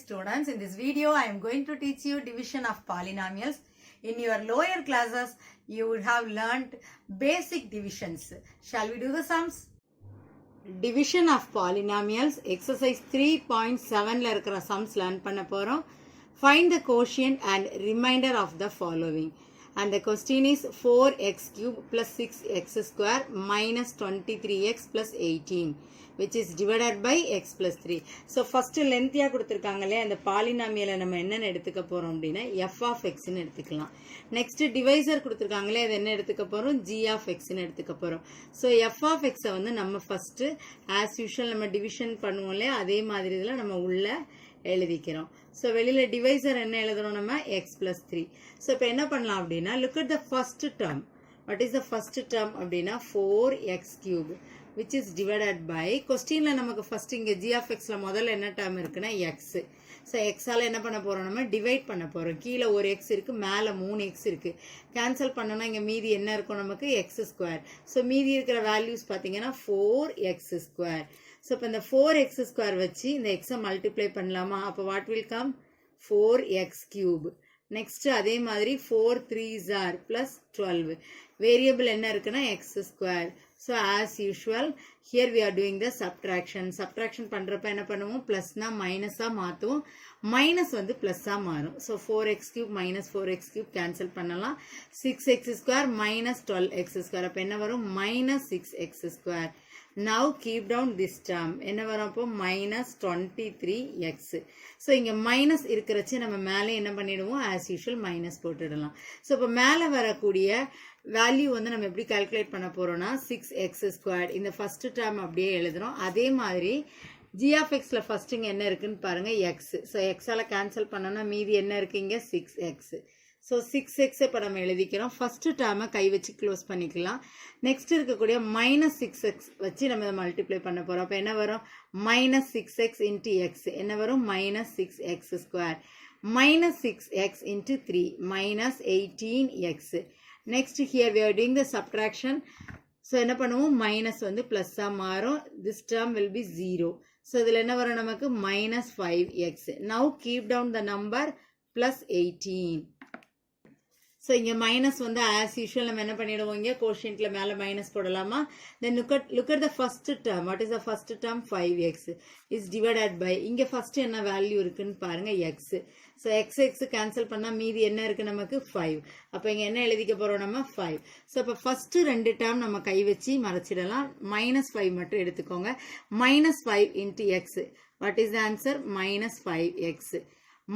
students, in this video I am going to teach you division of polynomials. In your lower classes you would have learnt basic divisions. Shall we do the sums? Division of polynomials exercise 3.7 la irukra sums learn panna porom. Find the quotient and remainder of the following. And the question is 4x cube plus 6x square minus 23x plus 18, which is divided by x plus 3. So first length ya kuduthirukangale and the polynomial நம்ம என்னன்னு எடுத்துக்க போறோம் அப்படினா f of x ன்னு எடுத்துக்கலாம். Next divisor குடுத்திருக்காங்களே அது என்ன எடுத்துக்க போறோம் g of x ன்னு எடுத்துக்க போறோம். So f of x வந்து நம்ம first as usual நம்ம division பண்ணுவோம்ல அதே மாதிரி இதெல்லாம் நம்ம உள்ள எழுதிக்கிறோம். So வெளியில divisor என்ன எழுதுறோம் நம்ம x plus 3. So இப்போ என்ன பண்ணலாம் அப்படினா look at the first term. What is the first term அப்படினா 4x cube which is divided by questionல நமக்கு first இங்க g of x ல முதல்ல என்ன term இருக்குனா x. So x ஆல என்ன பண்ண போறோம் நம்ம divide பண்ண போறோம். கீழ ஒரு x இருக்கு மேல 3x இருக்கு. கேன்சல் பண்ணனும்னா இங்க மீதி என்ன இருக்கும் நமக்கு x square. So மீதி இருக்கிற values பாத்தீங்கன்னா 4x square. So இப்போ இந்த 4x square வச்சு இந்த x multiply பண்ணலாமா? அப்ப what will come? 4x cube. Next அதே மாதிரி 4 3s are plus 12. Variable என்ன இருக்குன்னா x square. So as usual here we are doing the subtraction. Subtraction பண்றப்ப என்ன பண்ணுவோம்? Plusனா minusஆ மாத்துவோம். Minus வந்து plusஆ மாறும். So 4x cube minus 4x cube cancel பண்ணலாம். 6x square minus 12x square. அப்ப என்ன வரும்? Minus 6x square. Now keep down this term. என்ன வரும் அப்போ? Minus 23x. So இங்க minus இருக்கிறச்சு நம்ம மேலே என்ன பண்ணிடுவோம்? As usual minus போட்டுடலாம். So இப்போ மேலே வரக்கூடிய value வந்து நம்ம எப்படி calculate பண்ண போறோம்னா 6x squared. இந்த first term அப்படியே எழுதுறோம். அதே மாதிரி g of x ல first இங்க என்ன இருக்குன்னு பாருங்க x. So x ஆல cancel பண்ணோம்னா மீதி என்ன இருக்கு இங்க 6x. So 6x இப்ப நம்ம எழுதிக்கிறோம். First term கை வச்சு க்ளோஸ் பண்ணிக்கலாம். Next இருக்கக்கூடிய minus 6x வச்சு நம்ம multiply பண்ண போறோம். அப்ப என்ன வரும்? Minus 6x into x. என்ன வரும்? Minus 6x square. Minus 6x into 3. Minus 18x. Next here we are doing the subtraction. So என்ன பண்ணுவோம்? Minus வந்து plus ஆ மாறும். This term will be 0. So இதில் என்ன வரும் நமக்கு? Minus 5x. Now keep down the number plus 18. So இங்க minus வந்து as usual நம்ம என்ன பண்ணிடுவோம் இங்க quotientல மேல minus போடலாமா? Then look at the first term. What is the first term? 5x is divided by இங்க first என்ன value இருக்குன்னு பாருங்க x. So x cancel பண்ணா மீதி என்ன இருக்கு நமக்கு 5. அப்ப இங்க என்ன எழுதிக்க போறோம் நம்ம 5. So அப்ப first ரெண்டு term நம்ம கை வச்சு மறைச்சிடலாம். minus 5 மட்டும் எடுத்துக்கோங்க. minus 5 into x. What is the answer? Minus 5x.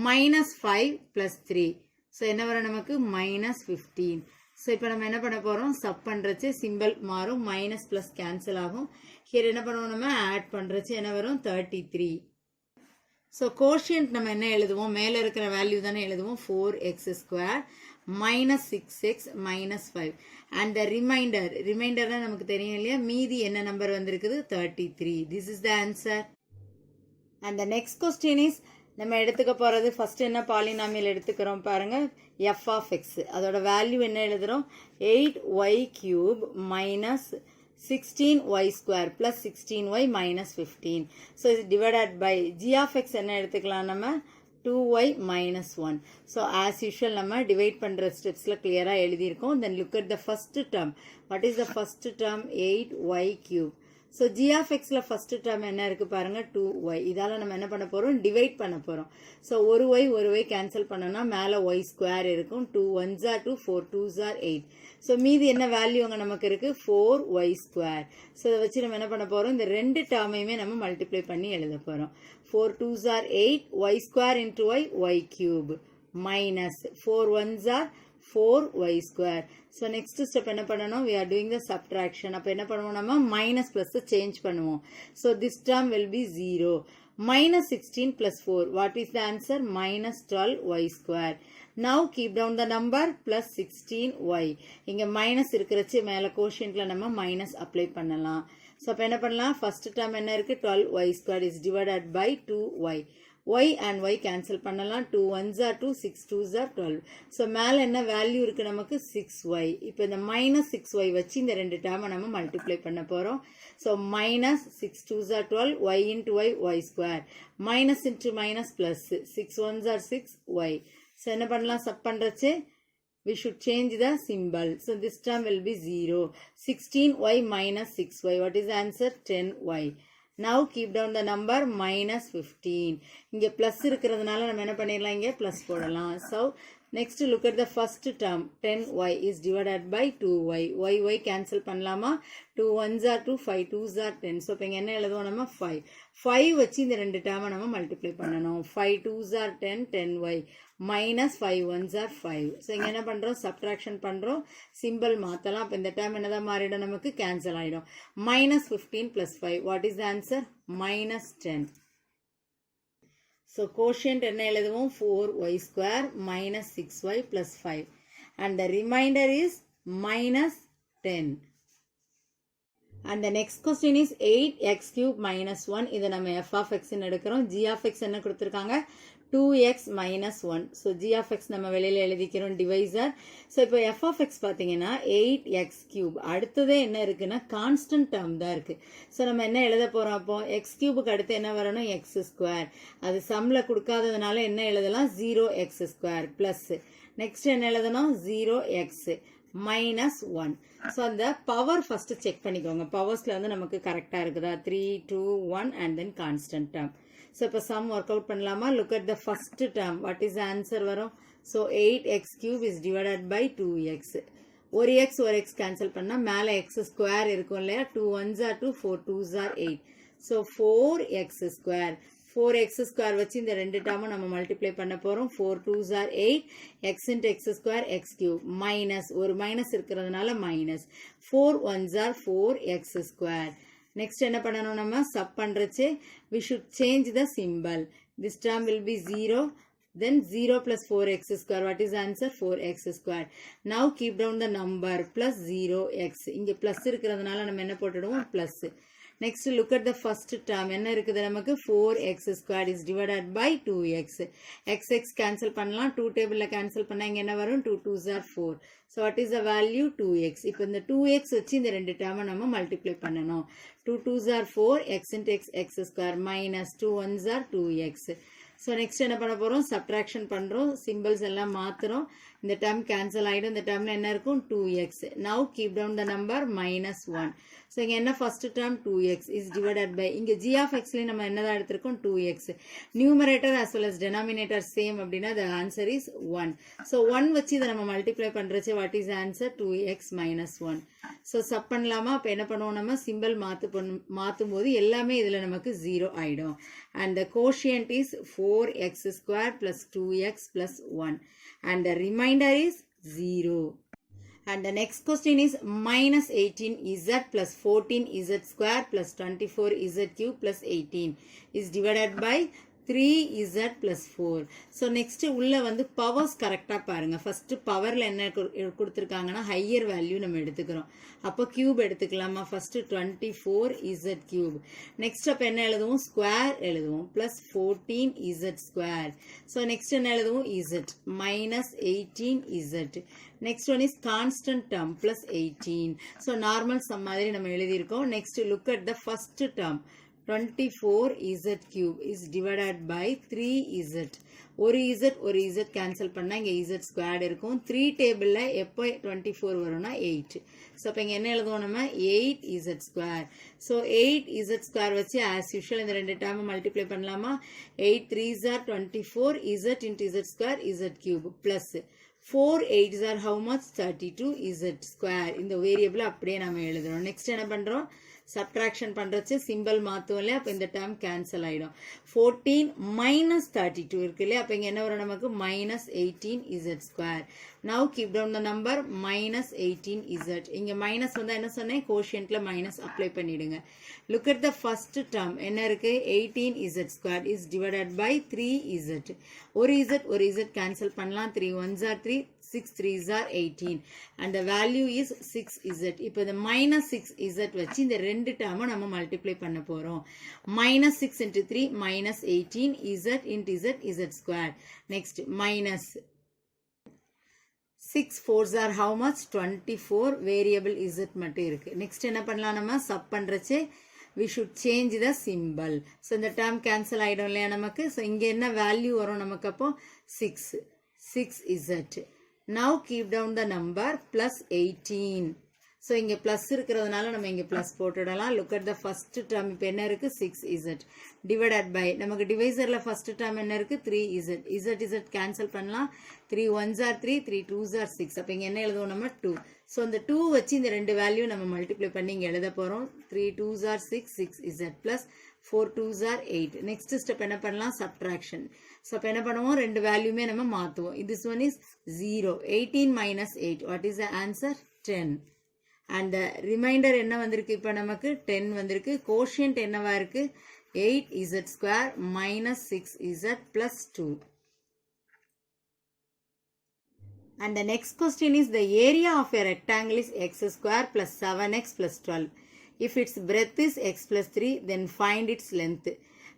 minus 5 plus 3. So என்ன வரும் நமக்கு? Minus 15. So இப்ப நம்ம என்ன பண்ண போறோம்? சப் பண்றச்சு சிம்பல் மாறும். minus plus cancel ஆகும். here என்ன பண்ணுவோம் நம்ம? add பண்றச்சு என்ன வரும்? 33. So quotient நம்ம என்ன எழுதுவோம்? மேல இருக்கிற வேல்யூ தானே எழுதுவோம். 4x square minus 6x minus 5. And the remainder நமக்கு தெரியும் இல்லையா? மீதி என்ன நம்பர் வந்திருக்குது? 33. This is the answer. And the next question is நம்ம எடுத்துக்க போறது first என்ன பாலினாமியல் எடுத்துக்கிறோம் பாருங்க f of x. அதோட வேல்யூ என்ன எழுதுறோம்? 8y cube minus 16y square plus 16y minus 15. So it's divided by g of x என்ன எடுத்துக்கலாம் நம்ம? 2y minus 1. So as usual நம்ம divide பண்ற ஸ்டெப்ஸ்ல கிளியரா எழுதியிருக்கோம். Then look at the first term. What is the first term? 8y cube. So g of x ல first term என்ன இருக்கு பாருங்க? 2y. இதால நம்ம என்ன பண்ண போறோம்? divide பண்ண போறோம். So ஒரு y cancel பண்ணனா மேல y square இருக்கும். 2 1s are 2, 4 2s are 8. So மீதி என்ன வேல்யூ அங்க நமக்கு இருக்கு? 4y square. So இத வச்சு நம்ம என்ன பண்ண போறோம்? இந்த ரெண்டு டேர்மையுமே நம்ம மல்டிப்ளை பண்ணி எழுத போறோம். 4 2s are 8, y square into y cube minus 4 1s are 4y square. So next step என்ன பண்ணனும்? We are doing the subtraction. அப்ப என்ன பண்ணுவோம் நம்ம? minus plus change பண்ணுவோம். So this term will be 0. Minus 16 plus 4. What is the answer? Minus 12y square. Now keep down the number plus 16y. இங்க minus இருக்கிறச்சு மேல quotientல நம்ம minus apply பண்ணலாம். So அப்ப என்ன பண்ணலாம்? First term என்ன இருக்கு? 12y square is divided by 2y. y and y cancel பண்ணலாம் 2 1s are 2 6 2s are 12 so மேல என்ன வேல்யூ இருக்கு நமக்கு 6y இப்போ இந்த -6y வச்சு இந்த ரெண்டு டேர்மை நம்ம மல்டிப்ளை பண்ண போறோம் so minus 6 2s are 12 y into y y square minus into minus plus 6 1s are 6y so என்ன பண்ணலாம் sub பண்றச்சே we should change the symbol so this term will be 0 16y minus 6y what is the answer 10y now keep down the number minus 15 இங்க plus இருக்கிறதுனால நம்ம என்ன பண்ணிரலாம் இங்க plus போடலாம் so next look at the first term 10y is divided by 2y y cancel பண்ணலாமா 2 1s are 2 5 2s are 10 so இப்போ இங்க என்ன எழுதுவோம் நம்ம 5 வச்சு இந்த ரெண்டு டேர்மை நம்ம மல்டிப்ளை பண்ணணும் 5 2s are 10 10y minus 5 1s are 5 so இங்க என்ன பண்றோம் subtraction பண்றோம் symbol மாத்தலாம் அப்ப இந்த டேர்ம் என்னதா மாறிடும் நமக்கு cancel ஆயிடும் minus 15 plus 5 what is the answer minus 10 so quotient என்ன எழுதுவோம் 4y square minus 6y plus 5 and the remainder is minus 10 and the next question is 8x cube minus 1 இது நம்ம f of x ன்னு எடுக்கிறோம் g of x என்ன கொடுத்திருக்காங்க 2x minus 1 so g of x நம்ம வெளியில எழுதிக்கிறோம் divisor so இப்போ f of x பாத்தீங்கன்னா 8x cube அடுத்ததே என்ன இருக்குன்னா constant term தான் இருக்கு so நம்ம என்ன எழுத போறோம் அப்போ x cube க்கு அடுத்து என்ன வரணும் x square அது சம்ல கொடுக்காததனால என்ன எழுதலாம் 0x square plus next என்ன எழுதணும் 0x minus 1 so அந்த power first check பண்ணிக்கோங்க powersல வந்து நமக்கு கரெக்ட்டா இருக்குதா 3 2 1 and then constant term so இப்போ sum work out பண்ணலாமா look at the first term what is the answer வரும் so 8x cube is divided by 2x ஒரு x cancel பண்ணா மேல x square இருக்கும் இல்லையா 2 1s are 2 4 2s are 8 so 4x square 4x square வச்சு இந்த ரெண்டு டேர்மை நம்ம மல்டிப்ளை பண்ண போறோம் 4 2s are 8 x into x square x cube minus ஒரு மைனஸ் இருக்கிறதுனால minus 4 1s are 4x square next என்ன பண்ணணும் நம்ம sub பண்றச்சே we should change the symbol this term will be 0 then 0 plus 4x square what is the answer 4x square now keep down the number plus 0x இங்க plus இருக்கிறதுனால நம்ம என்ன போட்டுடுவோம் plus next look at the first term என்ன இருக்குது நமக்கு 4x squared is divided by 2x x cancel பண்ணலாம் 2 டேபிள்ல cancel பண்ணா இங்க என்ன வரும் 2 2s are 4 so what is the value 2x இப்போ இந்த 2x வச்சு இந்த ரெண்டு டேர்மை நம்ம மல்டிப்ளை பண்ணணும் 2 2s are 4 x into x square minus 2 1s are 2x so next என்ன பண்ண போறோம் subtraction பண்றோம் symbols எல்லாம் மாத்துறோம் இந்த term cancel ஆயிடும் இந்த termல என்ன இருக்கும் 2x now keep down the number minus 1 so இங்க என்ன first term 2x is divided by இங்க g of x ல நம்ம என்னதா எடுத்துறோம் 2x numerator as well as denominator same அப்படினா the answer is 1 so 1 வச்சு இத நம்ம multiply பண்றச்சே what is the answer 2x minus 1 so sub பண்ணலாமா அப்ப என்ன பண்ணுவோம் நம்ம symbol மாத்தும்போது எல்லாமே இதுல நமக்கு 0 ஆயிடும் and the quotient is 4x square plus 2x plus 1 and the remainder is 0 and the next question is minus 18z plus 14z square plus 24z cube plus 18 is divided by 3z plus 4 so next உள்ள வந்து powers கரெக்ட்டா பாருங்க first powerல என்ன கொடுத்திருக்காங்கன்னா higher value நம்ம எடுத்துக்கிறோம் அப்ப cube எடுத்துக்கலாமா first 24z cube next அப்ப என்ன எழுதுவோம் square எழுதுவோம் plus 14z square so next என்ன எழுதுவோம் z minus 18z next one is constant term plus 18 so normal sum மாதிரி நம்ம எழுதி இருக்கோம் next look at the first term 24z cube is divided by 3z ஒரு z cancel பண்ணா இங்க z squared இருக்கும் 3 டேபிள்ல எப்போ 24 வரும்னா 8 so அப்ப இங்க என்ன எழுதுவோம் நம்ம 8z square so 8z square வச்சு as usual இந்த ரெண்டு டேர்மை மல்டிப்ளை பண்ணலாமா 8 3s are 24 z into z square z cube plus 4 8s are how much 32 z square இந்த வேரியபிள் அப்படியே நாம எழுதுறோம் next என்ன பண்றோம் subtraction பண்றச்சு symbol மாத்துவோம் இல்லையா அப்ப இந்த term cancel ஆயிடும் 14 minus 32 இருக்கு இல்லையா அப்ப இங்க என்ன வரும் நமக்கு minus 18z square Now keep down the number minus 18z. இங்க minus வந்தா என்ன சொன்னேன், quotientல minus apply பண்ணிடுங்க. Look at the first term. என்ன இருக்கு, 18z squared is divided by 3z. ஒரு z cancel பண்ணலாம். 3 1s are 3, 6 3s are 18. And the value is 6z. இப்போ இந்த minus 6z வச்சு இந்த ரெண்டு term நம்ம multiply பண்ண போறோம். Minus 6 into 3 minus 18z into z squared. Next minus 6 4s are how much, 24. Variable z மட்டும் இருக்கு. Next என்ன பண்ணலாம், நம்ம sub பண்றச்சே we should change the symbol. So இந்த term cancel ஆயிடும் இல்லையா நமக்கு. So இங்க என்ன value வரும் நமக்கு, அப்போ 6z. Now keep down the number plus 18. So இங்க plus இருக்கிறதுனால நம்ம இங்க plus போட்டுடலாம். Look at the first term. இப்போ என்ன இருக்கு, 6z divided by, நமக்கு divisorல first term என்ன இருக்கு, 3z. z cancel பண்ணலாம். 3 1s are 3, 3 2s are 6. அப்போ இங்க என்ன எழுதுவோம் நம்ம, 2. So இந்த 2 வச்சு இந்த ரெண்டு வேல்யூ நம்ம மல்டிப்ளை பண்ணி இங்க எழுத போறோம். 3 2s are 6, 6z plus 4 2s are 8. Next step என்ன பண்ணலாம், subtraction. So அப்போ என்ன பண்ணுவோம், ரெண்டு வேல்யூமே நம்ம மாத்துவோம். This one is 0. 18 minus 8. What is the answer? 10. And the remainder என்ன வந்திருக்கு, இப்போ நமக்கு 10 வந்திருக்கு. Quotient என்னவா இருக்கு, 8z square minus 6z plus 2. And the next question is the area of a rectangle is x square plus 7x plus 12. If its breadth is x plus 3, then find its length.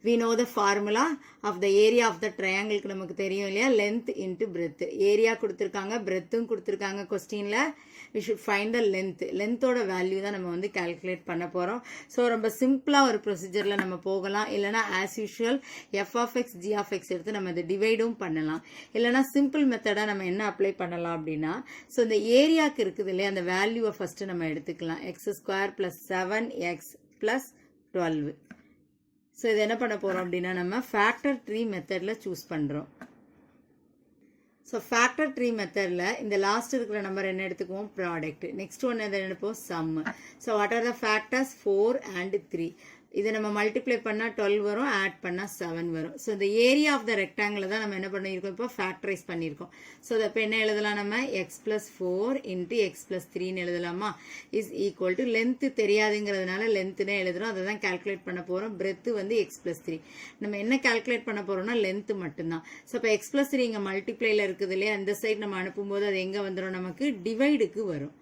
We know the formula of the area of the triangle. நமக்கு தெரியும் இல்லையா, length into breadth. Area கொடுத்திருக்காங்க, breadthும் கொடுத்திருக்காங்க கொஸ்டின்ல. We should find the length. லென்த்தோட value தான் நம்ம வந்து கால்குலேட் பண்ண போறோம். ஸோ ரொம்ப சிம்பிளா ஒரு ப்ரொசீஜர்ல நம்ம போகலாம். இல்லைனா as usual f of x g of x எடுத்து நம்ம இதை டிவைடும் பண்ணலாம். இல்லைனா சிம்பிள் மெத்தடா நம்ம என்ன அப்ளை பண்ணலாம் அப்படின்னா, ஸோ இந்த ஏரியாக்கு இருக்குது இல்லையா, அந்த வேல்யூவை ஃபர்ஸ்ட் நம்ம எடுத்துக்கலாம். x square plus 7x plus 12. So இது என்ன பண்ண போறோம் அப்படின்னா, நம்ம ஃபேக்டர் ட்ரீ மெத்தட்ல சூஸ் பண்றோம். ஸோ ஃபேக்டர் ட்ரீ மெத்தட்ல இந்த லாஸ்ட் இருக்கிற நம்பர் என்ன எடுத்துக்குவோம், ப்ராடக்ட். நெக்ஸ்ட் ஒன் எதை எடுப்போம், sum. So what are the factors, 4 and 3. இதை நம்ம மல்டிப்ளை பண்ணா 12 வரும், ஆட் பண்ணா 7 வரும். ஸோ இந்த ஏரியா ஆஃப் த ரெக்டாங்கிள் தான் நம்ம என்ன பண்ணியிருக்கோம், இப்போ ஃபேக்டரைஸ் பண்ணியிருக்கோம். ஸோ அதை இப்போ என்ன எழுதலாம், நம்ம x plus 4 into x plus 3ன்னு எழுதலாமா, இஸ் ஈக்குவல் டு லென்த் தெரியாதுங்கிறதுனால லென்த்னே எழுதுறோம். அதை தான் கால்குலேட் பண்ண போறோம். பிரெத் வந்து x plus 3. நம்ம என்ன கால்குலேட் பண்ண போறோம்னா லென்த் மட்டும்தான். ஸோ இப்போ x plus 3 இங்கே மல்டிப்ளைல இருக்குது இல்லையா, அந்த சைடு நம்ம அனுப்பும்போது அது எங்கே வந்துடும், நமக்கு டிவைடுக்கு வரும்.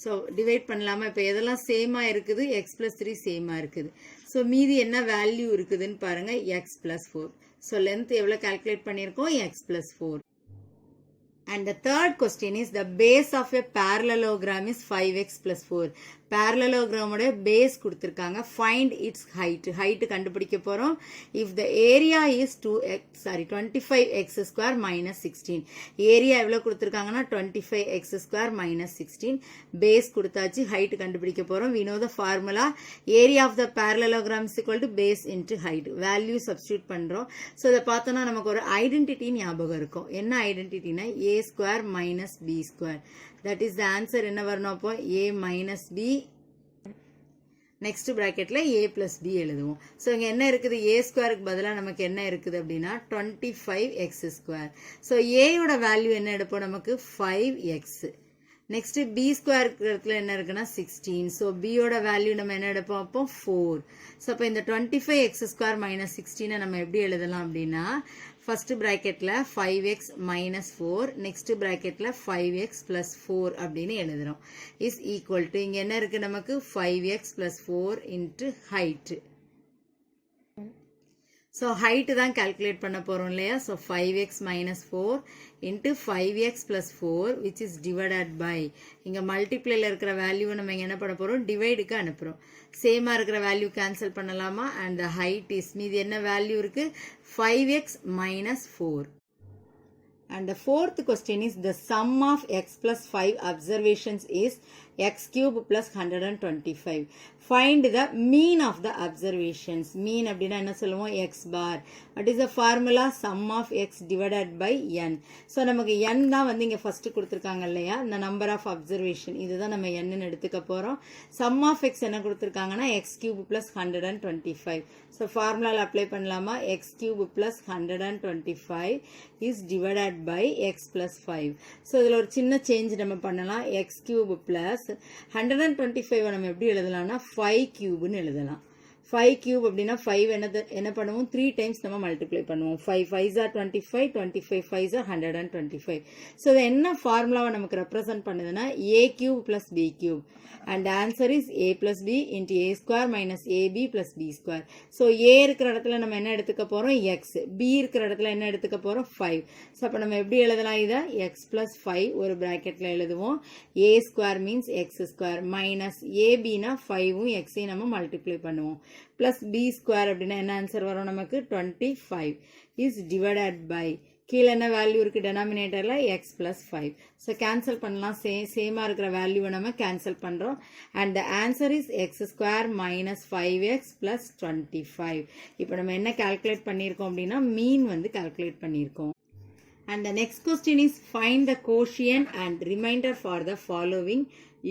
ஸோ டிவைட் பண்ணலாமா, இப்போ எதெல்லாம் சேமா இருக்குது, x plus 3 சேமா இருக்குது. ஸோ மீதி என்ன வேல்யூ இருக்குதுன்னு பாருங்க, x plus 4. ஸோ லென்த் எவ்வளோ கால்குலேட் பண்ணியிருக்கோம், x plus 4. And the third question is the base of a parallelogram is 5x plus 4. parallelogram ஓட base கொடுத்திருக்காங்க. Find its height. height கண்டுபிடிக்க போறோம். If the area is 25x square minus 16. area எவ்வளவு கொடுத்திருக்காங்கன்னா 25x square minus 16. base கொடுத்தாச்சு, height கண்டுபிடிக்க போறோம். We know the formula. area of the parallelogram is equal to base into height. value substitute பண்றோம். So இதை பார்த்தோம்னா நமக்கு ஒரு ஐடென்டிட்டி ஞாபகம் இருக்கும். என்ன ஐடென்டிட்டினா a square minus b square. That is the answer. என்ன வரணும் அப்போ, a minus b. நெக்ஸ்ட் பிராக்கெட்ல a plus b எழுதுவோம். ஸோ இங்கே என்ன இருக்குது, a ஸ்கொயருக்கு பதிலாக நமக்கு என்ன இருக்குது அப்படின்னா 25x ஸ்கொயர். ஸோ ஏயோட வேல்யூ என்ன எடுப்போம், நமக்கு 5x. நெக்ஸ்ட் பி ஸ்கொயர் இடத்துல என்ன இருக்குன்னா 16. ஸோ பியோட வேல்யூ நம்ம என்ன எடுப்போம், அப்போ 4. ஸோ அப்போ இந்த 25x ஸ்கொயர் மைனஸ் 16 நம்ம எப்படி எழுதலாம் அப்படின்னா, ஃபர்ஸ்ட் பிராக்கெட்ல 5x minus 4, நெக்ஸ்ட் பிராக்கெட்ல 5x plus 4 அப்படின்னு எழுதுறோம். இஸ் ஈக்குவல் டு இங்க என்ன இருக்கு நமக்கு, 5x plus 4 into height. So height தான் கால்குலேட் பண்ண போறோம் இல்லையா. So 5x minus 4 into 5x plus 4 which is divided by, இங்க மல்டிப்ளைல இருக்கிற வேல்யூ நம்ம இங்க என்ன பண்ண போறோம், டிவைடுக்கு அனுப்புறோம். சேமா இருக்கிற வேல்யூ கேன்சல் பண்ணலாமா. அண்ட் the height is, மீதி என்ன வேல்யூ இருக்கு, 5x minus 4. And the fourth question is the sum of x plus 5 observations is x cube plus 125. Find the mean of the observations. Mean அப்படினா என்ன சொல்லுவோம்? X bar. What is the formula? Sum of x divided by n. So நமக்கு n தான் வந்து இங்க first கொடுத்திருக்காங்க இல்லையா? இந்த number of observation. இதுதான் நம்ம n ன்னு எடுத்துக்க போறோம். Sum of x என்ன கொடுத்திருக்காங்கன்னா x cube plus 125. So formula apply பண்ணலாமா? x cube plus 125 is divided by x plus 5. So இதுல ஒரு சின்ன change நம்ம பண்ணலாம். x cube plus 125 நம்ம எப்படி எழுதலாம்னா 5 cube ன்னு எழுதலாம். 5 cube அப்படின்னா 5 என்ன பண்ணுவோம் 3 times நம்ம multiply பண்ணுவோம். 5 5s are 25, 25 5s are 125. So இது என்ன ஃபார்முலாவை நமக்கு ரெப்ரசன்ட் பண்ணுதுன்னா a cube plus b cube. And the answer is a plus b into a square minus ab plus b square. So a இருக்கிற இடத்துல நம்ம என்ன எடுத்துக்க போறோம் x, b இருக்கிற இடத்துல என்ன எடுத்துக்க போறோம் 5. So அப்ப நம்ம எப்படி எழுதலாம் இத x plus 5 ஒரு bracketல எழுதுவோம். a square means x square minus ab னா 5ம் x ஐயும் நம்ம multiply பண்ணுவோம். Plus b square அப்படின்னா என்ன ஆன்சர் வரும் நமக்கு 25 is divided by கீழ என்ன வேல்யூ இருக்கு denominatorல x plus 5. So cancel பண்ணலாம். சேமா இருக்கிற வேல்யூவை நம்ம cancel பண்றோம். And the answer is x square minus 5x plus 25. இப்போ நம்ம என்ன calculate பண்ணியிருக்கோம் அப்படின்னா mean வந்து calculate பண்ணியிருக்கோம். And the next question is find the quotient and remainder for the following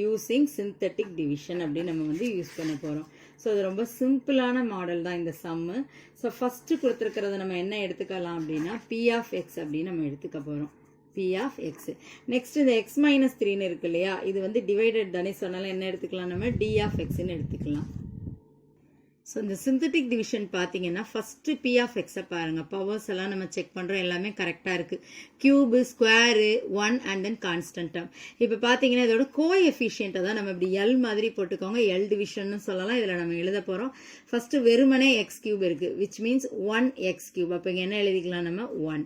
using synthetic division அப்படி நம்ம வந்து யூஸ் பண்ண போறோம். ஸோ அது ரொம்ப சிம்பிளான மாடல் தான் இந்த சம்மு. ஸோ ஃபஸ்ட்டு கொடுத்துருக்கிறத நம்ம என்ன எடுத்துக்கலாம் அப்படின்னா பி ஆஃப் எக்ஸ் அப்படின்னு நம்ம எடுத்துக்க போகிறோம். P of x. நெக்ஸ்ட் இந்த எக்ஸ் மைனஸ் 3ன்னு இருக்கு இல்லையா, இது வந்து டிவைடட் தானே சொன்னாலும் என்ன எடுத்துக்கலாம் நம்ம டி ஆஃப் எக்ஸ்ன்னு எடுத்துக்கலாம். ஸோ இந்த சிந்தட்டிக் டிவிஷன் பார்த்தீங்கன்னா ஃபஸ்ட்டு பி ஆஃப் எக்ஸை பாருங்கள். பவர்ஸ் எல்லாம் நம்ம செக் பண்ணுறோம், எல்லாமே கரெக்டாக இருக்குது. Cube, square, 1 and then constant term. இப்போ பார்த்தீங்கன்னா இதோட கோஎஃபிஷியண்ட்டை தான் நம்ம இப்படி எல் மாதிரி போட்டுக்கோங்க. எல் டிவிஷன்னு சொல்லலாம். இதில் நம்ம எழுத போகிறோம். ஃபஸ்ட்டு வெறுமனே எக்ஸ் கியூப் இருக்குது, விச் மீன்ஸ் 1 எக்ஸ் கியூப். அப்போ இங்கே என்ன எழுதிக்கலாம் நம்ம 1.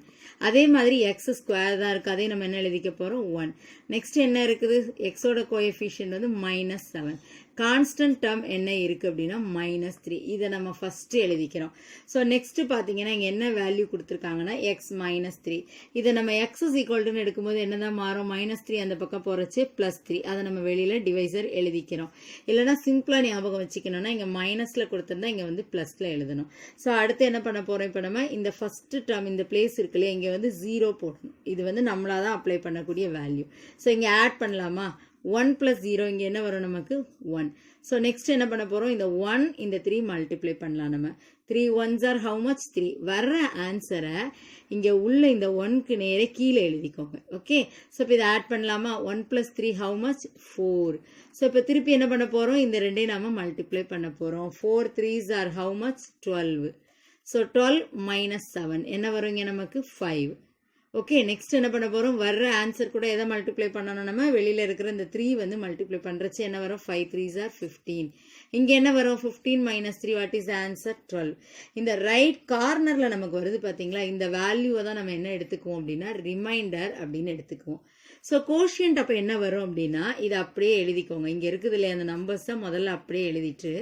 அதே மாதிரி எக்ஸ் ஸ்கொயர் தான் இருக்குது, அதே நம்ம என்ன எழுதிக்க போகிறோம் 1. நெக்ஸ்ட் என்ன இருக்குது, எக்ஸோட கோஎஃபிஷியன்ட் வந்து -7. கான்ஸ்டன்ட் டேர்ம் என்ன இருக்கு அப்படின்னா -3. இதை நம்ம ஃபர்ஸ்ட் எழுதிக்கிறோம். ஸோ நெக்ஸ்ட் பார்த்தீங்கன்னா இங்கே என்ன வேல்யூ கொடுத்துருக்காங்கன்னா எக்ஸ் -3. இதை நம்ம எக்ஸ் இஸ் ஈக்குவல்டுன்னு எடுக்கும்போது என்னதான் மாறும், -3 அந்த பக்கம் போறச்சு +3. அதை நம்ம வெளியில டிவைசர் எழுதிக்கிறோம். இல்லைன்னா சிம்பிளா ஞாபகம் வச்சுக்கணும்னா இங்க மைனஸ்ல கொடுத்துருந்தா இங்க வந்து பிளஸ்ல எழுதணும். ஸோ அடுத்து என்ன பண்ண போறோம், இப்போ நம்ம இந்த ஃபர்ஸ்ட் டேர்ம் இந்த பிளேஸ் இருக்கு இல்லையா, இங்க வந்து 0 போடணும். இது வந்து நம்மளாதான் அப்ளை பண்ணக்கூடிய வேல்யூ. ஸோ இங்க ஆட் பண்ணலாமா, 1 plus 0 இங்க என்ன வரும் நமக்கு 1. So next என்ன பண்ண போறோம், இந்த 1 இந்த 3 மல்டிப்ளை பண்ணலாம். நம்ம 3 ones are how much 3. வர்ற ஆன்சரை இங்க உள்ள இந்த 1க்கு நேரே கீழே எழுதிக்கோங்க. ஓகே, ஸோ இப்போ இதை ஆட் பண்ணலாமா, 1 plus 3 how much 4. ஸோ இப்போ திருப்பி என்ன பண்ண போறோம், இந்த ரெண்டையும் நாம மல்டிப்ளை பண்ண போறோம். 4 3s are how much 12. So 12 minus 7 என்ன வரும் இங்க நமக்கு 5. ஓகே, நெக்ஸ்ட் என்ன பண்ண போறோம், வர்ற ஆன்சர் கூட எதை மல்டிப்ளை பண்ணணும், நம்ம வெளியில இருக்கிற இந்த 3 வந்து மல்டிப்ளை பண்றச்சு என்ன வரும், 5 3s are 15. இங்க என்ன வரும், 15 minus 3 வாட் இஸ் ஆன்சர் 12. இந்த ரைட் கார்னர்ல நமக்கு வருது பாத்தீங்களா, இந்த வேல்யூவை தான் நம்ம என்ன எடுத்துக்குவோம் அப்படின்னா ரிமைண்டர் அப்படின்னு எடுத்துக்குவோம். ஸோ கோஷியன்ட் அப்போ என்ன வரும் அப்படின்னா இதை அப்படியே எழுதிக்கோங்க. இங்கே இருக்குது இல்லையா அந்த நம்பர்ஸை முதல்ல அப்படியே எழுதிட்டு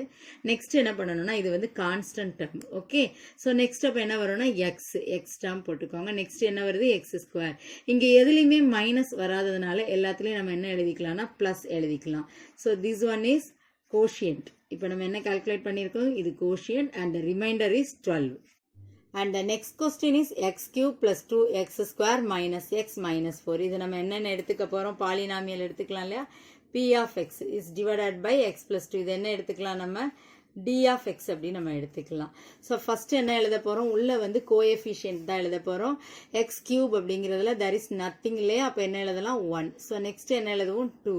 நெக்ஸ்ட் என்ன பண்ணணும்னா இது வந்து constant term. Okay, so next அப்போ என்ன வரும்னா எக்ஸ் டேர்ம் போட்டுக்கோங்க. நெக்ஸ்ட் என்ன வருது, எக்ஸ் ஸ்கொயர். இங்கே எதுலையுமே மைனஸ் வராததுனால எல்லாத்துலேயும் நம்ம என்ன எழுதிக்கலாம்னா ப்ளஸ் எழுதிக்கலாம். So this one is quotient. இப்போ நம்ம என்ன கால்குலேட் பண்ணியிருக்கோம், இது quotient and reminder is 12. And the next question is x cube plus 2x square minus x minus 4. இது நம்ம என்னென்ன எடுத்துக்க போறோம், பாலினாமியல் எடுத்துக்கலாம் இல்லையா. p of x is divided by x plus 2. இது என்ன எடுத்துக்கலாம் நம்ம d of x அப்படி நம்ம எடுத்துக்கலாம். ஸோ ஃபர்ஸ்ட் என்ன எழுத போறோம், உள்ள வந்து கோஎஃபிஷியன்ட் தான் எழுத போறோம். x cube அப்படிங்கிறதுல there is nothing இல்லையா, அப்போ என்ன எழுதலாம் 1. ஸோ நெக்ஸ்ட் என்ன எழுதுவோம் 2.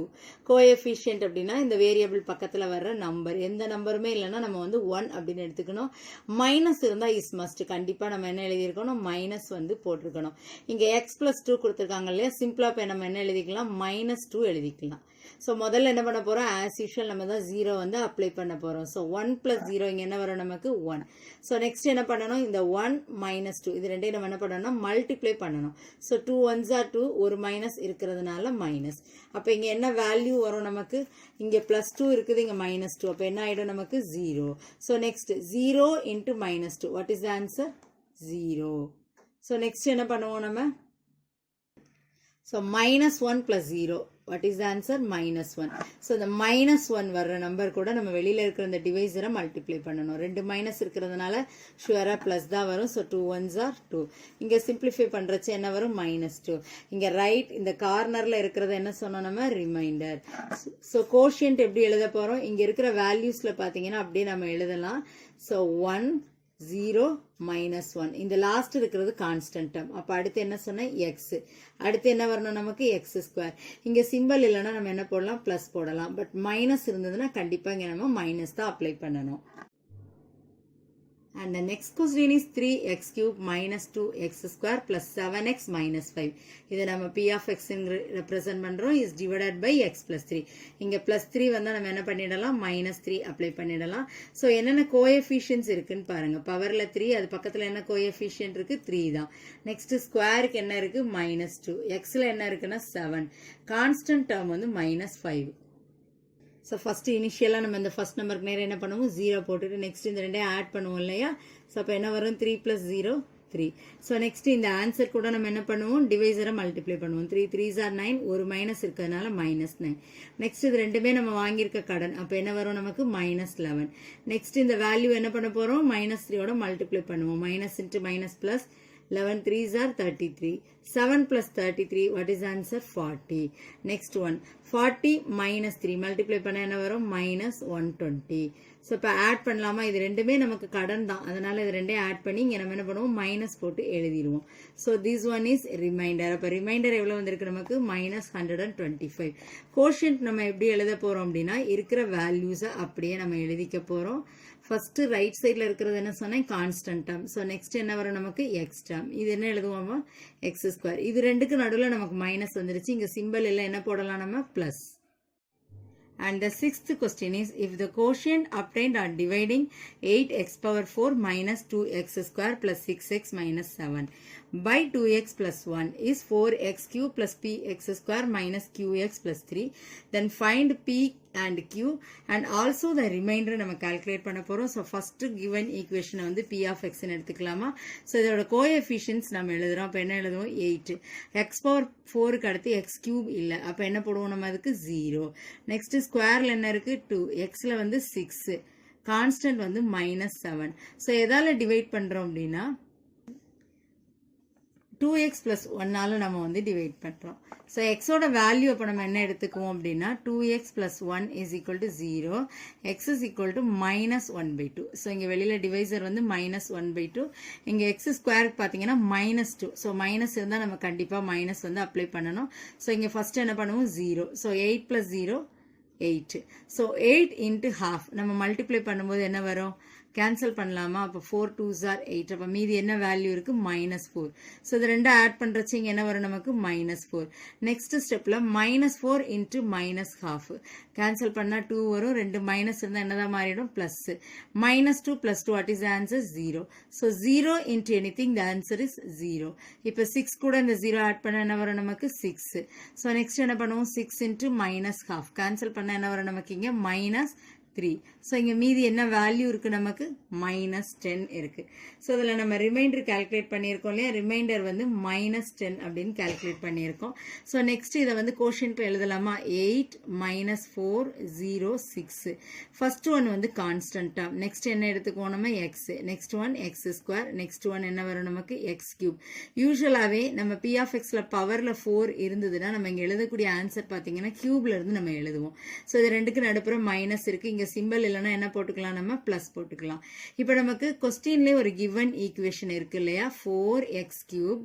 கோஎஃபிஷியன்ட் அப்படின்னா இந்த வேரியபிள் பக்கத்துல வர்ற நம்பர், எந்த நம்பருமே இல்லைன்னா நம்ம வந்து 1 அப்படின்னு எடுத்துக்கணும். மைனஸ் இருந்தா இஸ் மஸ்ட், கண்டிப்பா நம்ம என்ன எழுதியிருக்கணும் மைனஸ் வந்து போட்டிருக்கணும். இங்க x plus 2 கொடுத்துருக்காங்க இல்லையா, சிம்பிளா இப்போ நம்ம என்ன எழுதிக்கலாம் -2 எழுதிக்கலாம். ஸோ முதல்ல என்ன பண்ண போறோம், ஆஸ் யூஷுவல் நம்ம தான் 0 வந்து அப்ளை பண்ண போறோம். ஸோ 1 plus 0 இங்க என்ன வரும் நமக்கு 1. ஸோ நெக்ஸ்ட் என்ன பண்ணணும், இந்த 1 minus 2 இது ரெண்டையும் நம்ம என்ன பண்ணணும்னா மல்டிப்ளை பண்ணணும். ஸோ 2 ones are 2, ஒரு மைனஸ் இருக்கிறதுனால மைனஸ். அப்போ இங்க என்ன வேல்யூ வரும் நமக்கு, இங்க +2 இருக்குது, இங்க -2. அப்போ என்ன ஆயிடும் நமக்கு 0. So next 0 into -2 what is the answer 0. So next என்ன பண்ணுவோம் நம்ம, so -1 plus 0. What is the answer? -1. So the -1 வர்ற நம்பர் கூட நம்ம வெளியில இருக்கிற இந்த டிவைசரை மல்டிப்ளை பண்ணணும். ரெண்டு மைனஸ் இருக்கிறதுனால ஷுவரா பிளஸ் தான் வரும். So 2 1s are 2. இங்க சிம்பிளிஃபை பண்றச்சு என்ன வரும்? -2. இங்க ரைட் இந்த கார்னர்ல இருக்கிறது என்ன சொன்னோம் நம்ம? ரிமைண்டர். ஸோ கோஷியன்ட் எப்படி எழுத போறோம்? இங்க இருக்கிற வேல்யூஸ்ல பாத்தீங்கன்னா அப்படியே நம்ம எழுதலாம். ஸோ 1 0 -1. இந்த லாஸ்ட் இருக்கிறது கான்ஸ்டன்ட் டேர்ம். அப்ப அடுத்து என்ன சொன்ன? எக்ஸ். அடுத்து என்ன வரணும் நமக்கு? X square. இங்க சிம்பிள் இல்லைன்னா நம்ம என்ன போடலாம்? பிளஸ் போடலாம். பட் மைனஸ் இருந்ததுன்னா கண்டிப்பா இங்க நம்ம மைனஸ் தான் அப்ளை பண்ணணும். And the next question is 3x cube minus 2x square plus 7x minus 5. இதை நம்ம p of x represent பண்றோம் is divided by x plus 3. இங்க plus 3 வந்தா நம்ம என்ன பண்ணிடலாம்? minus 3 apply பண்ணிடலாம். So என்னென்ன coefficients இருக்குன்னு பாருங்க. பவர்ல 3, அது பக்கத்துல என்ன coefficient இருக்கு? 3 தான். Next ஸ்கொயருக்கு என்ன இருக்கு? minus 2. xல என்ன இருக்குன்னா 7. Constant term வந்து minus 5. ஸோ ஃபஸ்ட்டு இனிஷியலாக நம்ம இந்த ஃபஸ்ட் நம்பருக்கு நேரம் என்ன பண்ணுவோம்? 0 போட்டுட்டு நெக்ஸ்ட் இந்த ரெண்டையும் ஆட் பண்ணுவோம் இல்லையா? ஸோ அப்போ என்ன வரும்? 3 + 0 3. ஸோ நெக்ஸ்ட் இந்த ஆன்சர் கூட நம்ம என்ன பண்ணுவோம்? டிவைசரை மல்டிப்ளை பண்ணுவோம். 3 3s are 9. ஒரு மைனஸ் இருக்கிறதுனால -9. நெக்ஸ்ட் இது ரெண்டுமே நம்ம வாங்கியிருக்க கடன். அப்போ என்ன வரும் நமக்கு? -11. நெக்ஸ்ட் இந்த வேல்யூ என்ன பண்ண போகிறோம்? -3யோட மல்டிப்ளை பண்ணுவோம். Minus into minus plus 11 3s are 33. 7 plus 33, what is the answer? 40. Next one, 40 minus 3, multiply பண்ண என்ன வரும்? -120. So இப்போ ஆட் பண்ணலாமா? இது ரெண்டுமே நமக்கு கடன் தான், அதனால இது ரெண்டே ஆட் பண்ணி இங்க நம்ம என்ன பண்ணுவோம்? மைனஸ் போட்டு எழுதிடுவோம். So this one is remainder. அப்ப remainder எவ்வளவு வந்திருக்கு நமக்கு? -125. கோஷியன்ட் நம்ம எப்படி எழுத போறோம் அப்படின்னா இருக்கிற வேல்யூஸை அப்படியே நம்ம எழுதிக்க போறோம். ஃபர்ஸ்ட் ரைட் சைட்ல இருக்கிறது என்ன சொன்னேன்? Constant term. ஸோ நெக்ஸ்ட் என்ன வரும் நமக்கு? X term. இது என்ன எழுதுவோமா? X square. இது ரெண்டுக்கு நடுவில் நமக்கு மைனஸ் வந்துருச்சு. இங்க சிம்பிள் இல்லை, என்ன போடலாம் நம்ம? Plus. And the sixth question is, if the quotient obtained on dividing 8x power 4 minus 2x square plus 6x minus 7 by 2x plus 1 is 4x cube plus px square minus qx plus 3, then find p and q and also the remainder நம்ம calculate பண்ண போறோம். So first given equation வந்து p of x ன்னு எடுத்துக்கலாமா? So இதோட coefficients நம்ம எழுதுறோம். அப்ப என்ன எழுதுவோம்? 8. x power 4 க்கு அடுத்து x cube இல்ல, அப்ப என்ன போடுவோம் நம்ம? அதுக்கு 0. நெக்ஸ்ட் ஸ்கொயர்ல என்ன இருக்கு? 2. xல வந்து 6, கான்ஸ்டன்ட் வந்து -7. So எதால டிவைட் பண்றோம் அப்படின்னா 2x plus 1ஆல நம்ம வந்து டிவைட் பண்றோம். So x ஓட வேல்யூ அப்ப நம்ம என்ன எடுத்துக்குவோம் அப்படின்னா 2x plus 1 is equal to 0, x is equal to -1/2. So இங்க வெளியில டிவைசர் வந்து -1/2, இங்க x ஸ்கொயருக்கு பாத்தீங்கன்னா -2. So மைனஸ் இருந்தா நம்ம கண்டிப்பா மைனஸ் வந்து அப்ளை பண்ணணும். So இங்க ஃபர்ஸ்ட் என்ன பண்ணுவோம்? 0. So 8 plus 0 8. So 8 into half நம்ம மல்டிப்ளை பண்ணும்போது என்ன வரும்? கேன்சல் பண்ணலாமா? அப்போ 4 2s are 8. அப்போ மீதி என்ன வேல்யூ இருக்கு? -4. ஸோ இது ரெண்டும் ஆட் பண்றச்சு இங்க என்ன வரும் நமக்கு? -4. நெக்ஸ்ட் ஸ்டெப்ல -4 into -half கேன்சல் பண்ணா 2 வரும். ரெண்டு மைனஸ் இருந்தா என்னதான் மாறிடும்? Plus. -2 plus 2, what is the answer? 0. So 0 into anything, the answer is 0. இப்போ 6 கூட இந்த 0 ஆட் பண்ணா என்ன வரும் நமக்கு? 6. ஸோ நெக்ஸ்ட் என்ன பண்ணுவோம்? 6 into -half கேன்சல் பண்ணா என்ன வரும் நமக்கு? இங்க -3. ஸோ இங்க மீதி என்ன வேல்யூ இருக்கு நமக்கு? -10 இருக்கு. ஸோ இதுல நம்ம ரிமைண்டர் கால்குலேட் பண்ணியிருக்கோம் இல்லையா? ரிமைண்டர் வந்து -10 அப்படின்னு கால்குலேட் பண்ணியிருக்கோம். ஸோ நெக்ஸ்ட் இதை வந்து கோஷன்ட் எழுதலாமா? 8 -4 0 6. ஃபர்ஸ்ட் ஒன் வந்து கான்ஸ்டன்ட் டேர்ம். நெக்ஸ்ட் என்ன எடுத்துக்குவோம் நம்ம? X. Next one X square. Next one என்ன வரும் நமக்கு? X cube. யூஸ்வலாவே நம்ம p of xல பவர்ல 4 இருந்ததுன்னா நம்ம இங்க எழுதக்கூடிய ஆன்சர் பாத்தீங்கன்னா கியூப்ல இருந்து நம்ம எழுதுவோம். ஸோ இது ரெண்டுக்கு நடுப்புற மைனஸ் இருக்கு. இங்க சிம்பிள் இல்லைன்னா என்ன போட்டுக்கலாம்? நம்ம பிளஸ் போட்டுக்கலாம். இப்போ நமக்கு கொஸ்டின்ல ஒரு கிவன் ஈக்குவேஷன் இருக்கு இல்லையா? 4x cube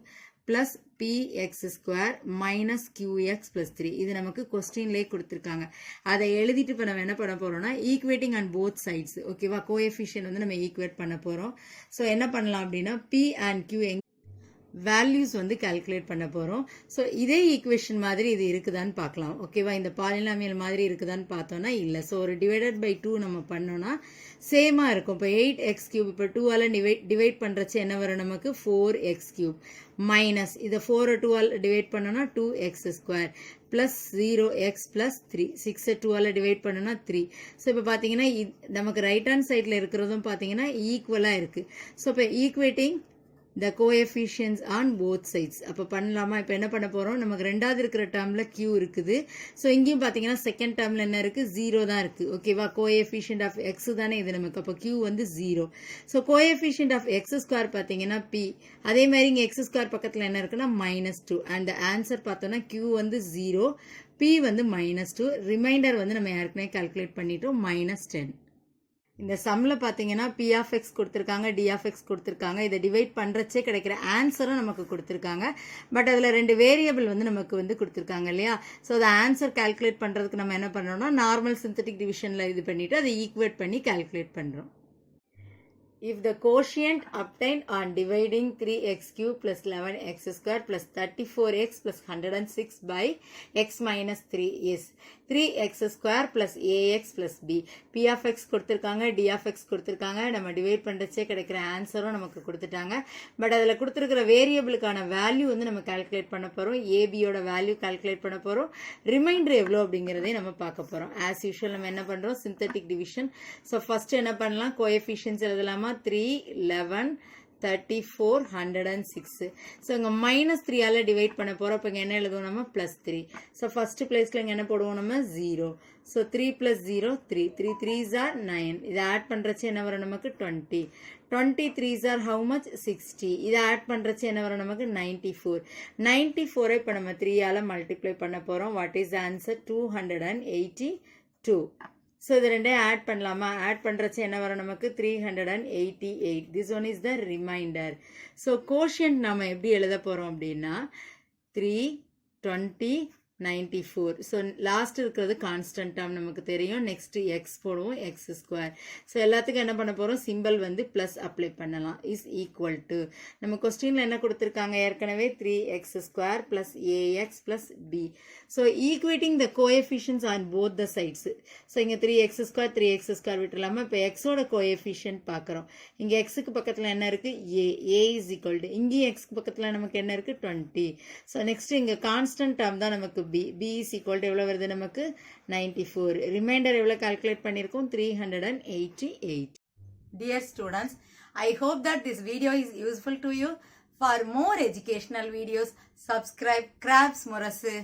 plus px square minus qx plus 3. இது நமக்கு கொஸ்டின்லயே கொடுத்திருக்காங்க. அதை எழுதிட்டு இப்ப நம்ம என்ன பண்ண போறோம்னா ஈக்குவேட்டிங் ஆன் போத் சைட்ஸ். ஓகேவா? கோஎஃபிஷியன்ட் வந்து நம்ம ஈக்குவேட் பண்ண போறோம். ஸோ என்ன பண்ணலாம் அப்படின்னா p and q வேல்யூஸ் வந்து கால்குலேட் பண்ண போறோம். ஸோ இதே ஈக்குவேஷன் மாதிரி இது இருக்குதான்னு பார்க்கலாம். ஓகேவா? இந்த பாலினாமியல் மாதிரி இருக்குதான்னு பார்த்தோம்னா இல்லை. ஸோ ஒரு டிவைடட் பை 2 நம்ம பண்ணோம்னா சேமா இருக்கும். இப்போ 8x cube இப்போ 2ஆல டிவைட் பண்றச்சு என்ன வரும் நமக்கு? 4x cube மைனஸ் இதை 4 2ஆல டிவைட் பண்ணோம்னா 2x square plus 0x plus 3. 6 2ஆல டிவைட் பண்ணோம்னா 3. ஸோ இப்போ பார்த்தீங்கன்னா நமக்கு ரைட் ஹேண்ட் சைட்ல இருக்கிறதும் பார்த்தீங்கன்னா ஈக்குவலா இருக்கு. ஸோ இப்போ equating the coefficients on both sides. அப்போ பண்ணலாமா? இப்போ என்ன பண்ண போகிறோம், நமக்கு ரெண்டாவது இருக்கிற டேர்மில் q இருக்குது. ஸோ இங்கேயும் பார்த்தீங்கன்னா செகண்ட் டேர்மில் என்ன இருக்குது, 0 தான் இருக்குது. ஓகேவா, கோஎஃபிஷியன்ட் ஆஃப் எக்ஸ் தானே இது நமக்கு. அப்போ q வந்து 0. So coefficient of x square பார்த்தீங்கன்னா p. அதே மாதிரி இங்கே எக்ஸ் ஸ்கொயர் பக்கத்தில் என்ன இருக்குன்னா -2. அண்ட் ஆன்சர் பார்த்தோன்னா q வந்து 0, p வந்து -2. ரிமைண்டர் வந்து நம்ம ஏற்கனவே கால்குலேட் பண்ணிட்டோம், -10. இந்த சம்மில் பார்த்தீங்கன்னா p of x கொடுத்துருக்காங்க, d of x கொடுத்துருக்காங்க. இதை டிவைட் பண்ணுறச்சே கிடைக்கிற ஆன்சரும் நமக்கு கொடுத்துருக்காங்க. பட் அதில் 2 வேரியபிள் வந்து நமக்கு வந்து கொடுத்துருக்காங்க இல்லையா. ஸோ அதை ஆன்சர் கால்குலேட் பண்ணுறதுக்கு நம்ம என்ன பண்ணுறோம்னா நார்மல் சிந்தட்டிக் டிவிஷனில் இது பண்ணிவிட்டு அதை ஈக்குவேட் பண்ணி கால்குலேட் பண்ணுறோம். If the quotient obtained on dividing 3x cube plus 11x square plus 34x plus 106 by x minus 3 is 3x square plus ax plus b. p of x கொடுத்துருக்காங்க, d of x கொடுத்துருக்காங்க. நம்ம divide பண்ணுறச்சே கிடைக்கிற ஆன்சரும் நமக்கு கொடுத்துட்டாங்க. But அதில் கொடுத்துருக்கிற வேரியபிளுக்கான value வந்து நம்ம கால்குலேட் பண்ண போகிறோம். ஏபியோட வேல்யூ கால்குலேட் பண்ண போகிறோம். ரிமைண்டர் எவ்வளோ அப்படிங்கிறதையும் நம்ம பார்க்க போகிறோம். ஆஸ் யூஷுவல் நம்ம என்ன பண்ணுறோம், சிந்தட்டிக் டிவிஷன். ஸோ ஃபஸ்ட்டு என்ன பண்ணலாம், கோஎஃபிஷியன்ஸ் எழுதலாமா. 3, 11, 34, 106. ஸோ இங்கே -3ஆல் டிவைட் பண்ண போகிறோம். இப்போ இங்கே என்ன எழுதுவோம் நம்ம, +3. ஸோ ஃபஸ்ட்டு பிளேஸில் இங்கே என்ன போடுவோம் நம்ம, 0. So 3 + 0 3, 3 3s are 9. இதை ஆட் பண்ணுறச்சு என்ன வரும் நமக்கு, 20. 20 3s are how much, 60. இதை ஆட் பண்ணுறச்சு என்ன வரும் நமக்கு, 94. 94 இப்போ நம்ம 3ஆல் மல்டிப்ளை பண்ண போகிறோம். What is answer, 282. ஸோ இது ரெண்டையும் ஆட் பண்ணலாமா. ஆட் பண்ணுறச்சு என்ன வரும் நமக்கு, 388. This one is the remainder. So quotient நம்ம எப்படி எழுத போகிறோம் அப்படின்னா 3, 20, 94. ஸோ லாஸ்ட் இருக்கிறது கான்ஸ்டன்ட் டேர்ம் நமக்கு தெரியும். நெக்ஸ்ட் எக்ஸ் போடுவோம், எக்ஸ் ஸ்கொயர். ஸோ எல்லாத்துக்கும் என்ன பண்ண போகிறோம், சிம்பிள் வந்து ப்ளஸ் அப்ளை பண்ணலாம். இஸ் ஈக்குவல் டு நம்ம கொஸ்டினில் என்ன கொடுத்துருக்காங்க ஏற்கனவே, 3x square plus ax plus b. So equating the coefficients on both the sides. So இங்கே 3x ஸ்கொயர் விட்டுலாமல் இப்போ எக்ஸோட கோஎஃபிஷியன்ட் பார்க்குறோம். இங்கே எக்ஸுக்கு பக்கத்தில் என்ன இருக்குது, a இஸ் ஈக்குவல் டு, இங்கேயும் எக்ஸ்க்கு பக்கத்தில் நமக்கு என்ன இருக்குது, 20. ஸோ நெக்ஸ்ட் இங்கே கான்ஸ்டன்ட் டேர்ம் தான் நமக்கு b is equal to எவ்வளோ வருது நமக்கு, 94. ரிமைண்டர் எவ்வளோ கால்குலேட் பண்ணியிருக்கோம், 388. Dear students, I hope that this video is useful to you. For more educational videos, subscribe Crafts Murasu.